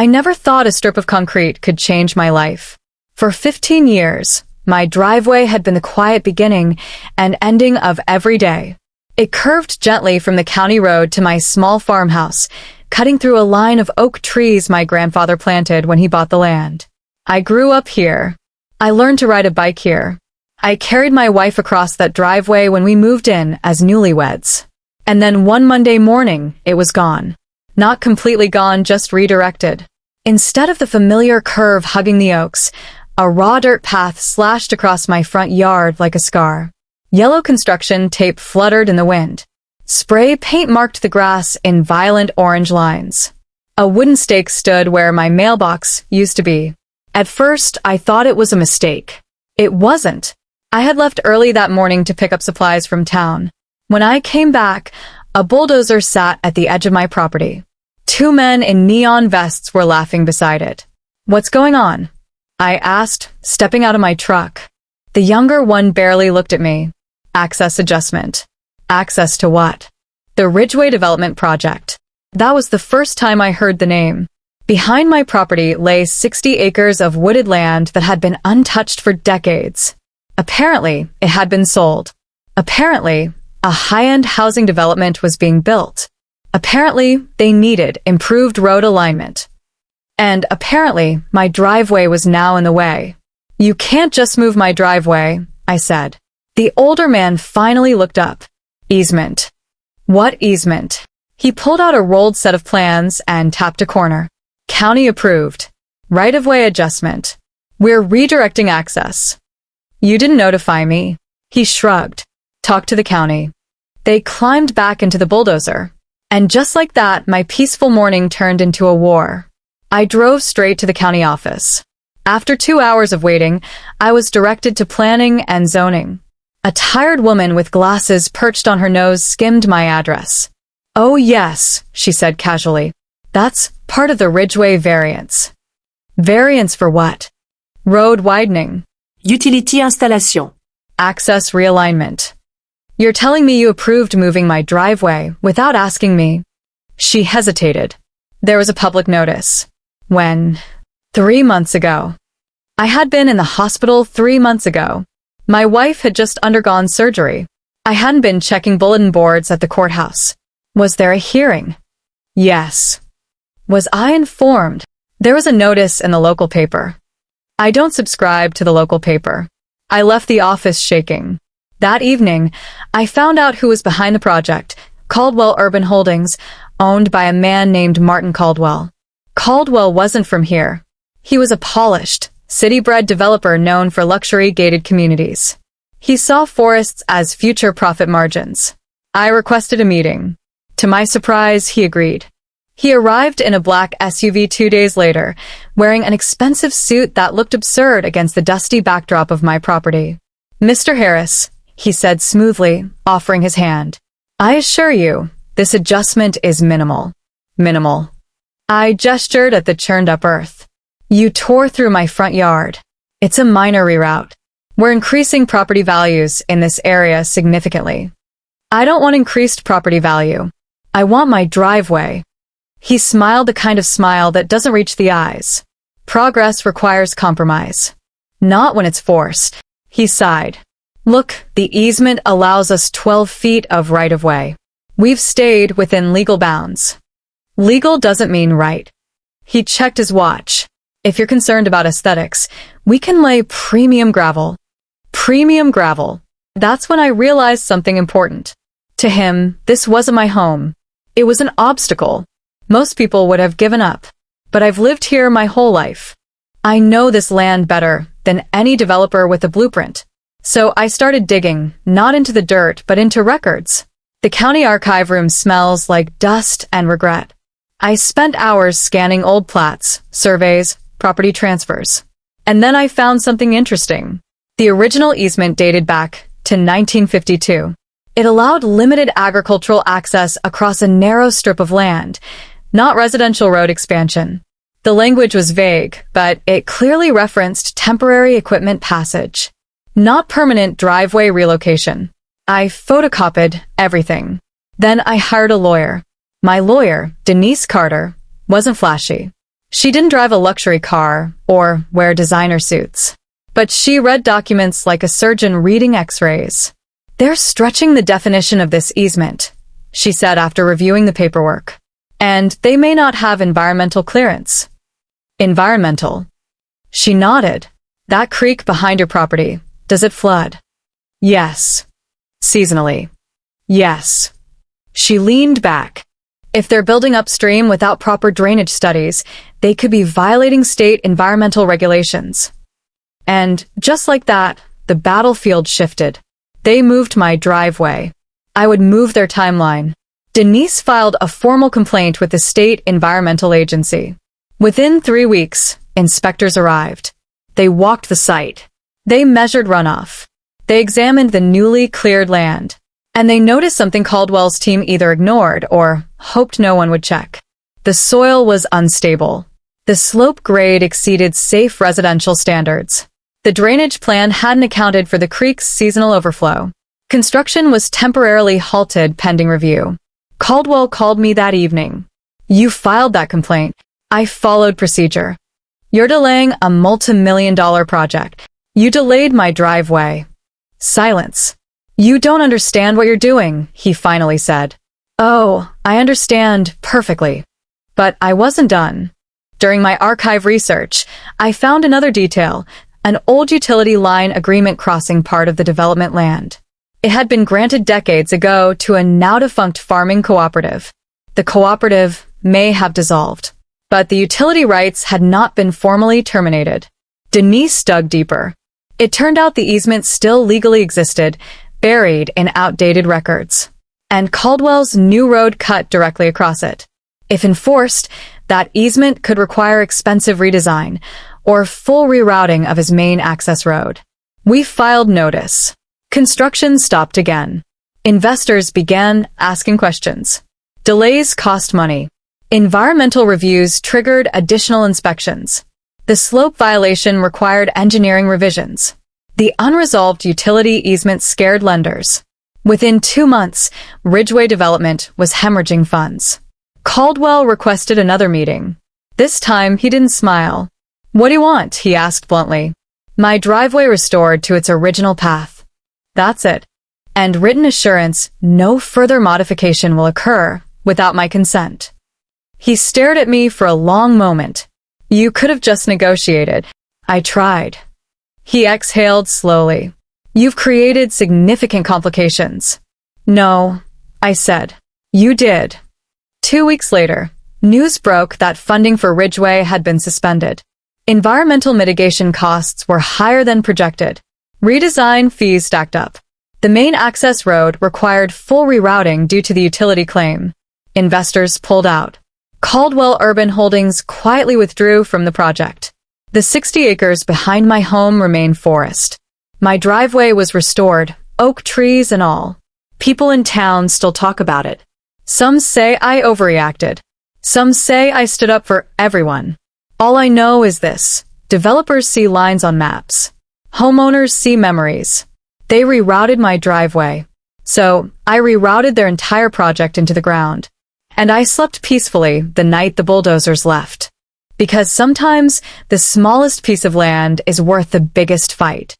I never thought a strip of concrete could change my life. For 15 years, my driveway had been the quiet beginning and ending of every day. It curved gently from the county road to my small farmhouse, cutting through a line of oak trees my grandfather planted when he bought the land. I grew up here. I learned to ride a bike here. I carried my wife across that driveway when we moved in as newlyweds. And then one Monday morning, it was gone. Not completely gone, just redirected. Instead of the familiar curve hugging the oaks, a raw dirt path slashed across my front yard like a scar. Yellow construction tape fluttered in the wind. Spray paint marked the grass in violent orange lines. A wooden stake stood where my mailbox used to be. At first, I thought it was a mistake. It wasn't. I had left early that morning to pick up supplies from town. When I came back, a bulldozer sat at the edge of my property. Two men in neon vests were laughing beside it. "What's going on?" I asked, stepping out of my truck. The younger one barely looked at me. Access adjustment. Access to what? The Ridgeway Development Project. That was the first time I heard the name. Behind my property lay 60 acres of wooded land that had been untouched for decades. Apparently, it had been sold. Apparently, a high-end housing development was being built. Apparently, they needed improved road alignment. And apparently, my driveway was now in the way. "You can't just move my driveway," I said. The older man finally looked up. "Easement." "What easement?" He pulled out a rolled set of plans and tapped a corner. "County approved. Right-of-way adjustment. We're redirecting access." "You didn't notify me." He shrugged. "Talk to the county." They climbed back into the bulldozer. And just like that, my peaceful morning turned into a war. I drove straight to the county office. After 2 hours of waiting, I was directed to planning and zoning. A tired woman with glasses perched on her nose skimmed my address. "Oh yes," she said casually. "That's part of the Ridgeway variance." "Variance for what?" "Road widening." Utility installation. "Access realignment." "You're telling me you approved moving my driveway without asking me?" She hesitated. "There was a public notice." "When?" 3 months ago. I had been in the hospital 3 months ago. My wife had just undergone surgery. I hadn't been checking bulletin boards at the courthouse. Was there a hearing? Yes. Was I informed? There was a notice in the local paper. I don't subscribe to the local paper. I left the office shaking. That evening, I found out who was behind the project, Caldwell Urban Holdings, owned by a man named Martin Caldwell. Caldwell wasn't from here. He was a polished, city-bred developer known for luxury gated communities. He saw forests as future profit margins. I requested a meeting. To my surprise, he agreed. He arrived in a black SUV 2 days later, wearing an expensive suit that looked absurd against the dusty backdrop of my property. "Mr. Harris," he said smoothly, offering his hand. "I assure you, this adjustment is minimal." Minimal. I gestured at the churned-up earth. "You tore through my front yard. It's a minor reroute. We're increasing property values in this area significantly." "I don't want increased property value. I want my driveway." He smiled the kind of smile that doesn't reach the eyes. "Progress requires compromise. Not when it's forced." He sighed. "Look, the easement allows us 12 feet of right-of-way. We've stayed within legal bounds." Legal doesn't mean right. He checked his watch. "If you're concerned about aesthetics, we can lay premium gravel." Premium gravel. That's when I realized something important. To him, this wasn't my home. It was an obstacle. Most people would have given up. But I've lived here my whole life. I know this land better than any developer with a blueprint. So I started digging, not into the dirt, but into records. The county archive room smells like dust and regret. I spent hours scanning old plats, surveys, property transfers. And then I found something interesting. The original easement dated back to 1952. It allowed limited agricultural access across a narrow strip of land, not residential road expansion. The language was vague, but it clearly referenced temporary equipment passage, not permanent driveway relocation. I photocopied everything. Then I hired a lawyer. My lawyer, Denise Carter, wasn't flashy. She didn't drive a luxury car or wear designer suits. But she read documents like a surgeon reading x-rays. "They're stretching the definition of this easement," she said after reviewing the paperwork. "And they may not have environmental clearance." "Environmental?" She nodded. "That creek behind your property, does it flood?" "Yes." "Seasonally?" "Yes." She leaned back. "If they're building upstream without proper drainage studies, they could be violating state environmental regulations." And just like that, the battlefield shifted. They moved my driveway. I would move their timeline. Denise filed a formal complaint with the state environmental agency. Within 3 weeks, inspectors arrived. They walked the site. They measured runoff. They examined the newly cleared land. And they noticed something Caldwell's team either ignored or hoped no one would check. The soil was unstable. The slope grade exceeded safe residential standards. The drainage plan hadn't accounted for the creek's seasonal overflow. Construction was temporarily halted pending review. Caldwell called me that evening. "You filed that complaint. I followed procedure. You're delaying a multi-million-dollar project. You delayed my driveway." Silence. "You don't understand what you're doing," he finally said. "Oh, I understand perfectly." But I wasn't done. During my archive research, I found another detail: an old utility line agreement crossing part of the development land. It had been granted decades ago to a now-defunct farming cooperative. The cooperative may have dissolved, but the utility rights had not been formally terminated. Denise dug deeper. It turned out the easement still legally existed, buried in outdated records. And Caldwell's new road cut directly across it. If enforced, that easement could require expensive redesign, or full rerouting of his main access road. We filed notice. Construction stopped again. Investors began asking questions. Delays cost money. Environmental reviews triggered additional inspections. The slope violation required engineering revisions. The unresolved utility easement scared lenders. Within 2 months, Ridgeway Development was hemorrhaging funds. Caldwell requested another meeting. This time, he didn't smile. "What do you want?" he asked bluntly. "My driveway restored to its original path. That's it. And written assurance no further modification will occur without my consent." He stared at me for a long moment. "You could have just negotiated." "I tried." He exhaled slowly. "You've created significant complications." "No," I said. "You did." 2 weeks later, news broke that funding for Ridgeway had been suspended. Environmental mitigation costs were higher than projected. Redesign fees stacked up. The main access road required full rerouting due to the utility claim. Investors pulled out. Caldwell Urban Holdings quietly withdrew from the project. The 60 acres behind my home remained forest. My driveway was restored, oak trees and all. People in town still talk about it. Some say I overreacted. Some say I stood up for everyone. All I know is this: developers see lines on maps. Homeowners see memories. They rerouted my driveway. So I rerouted their entire project into the ground. And I slept peacefully the night the bulldozers left. Because sometimes the smallest piece of land is worth the biggest fight.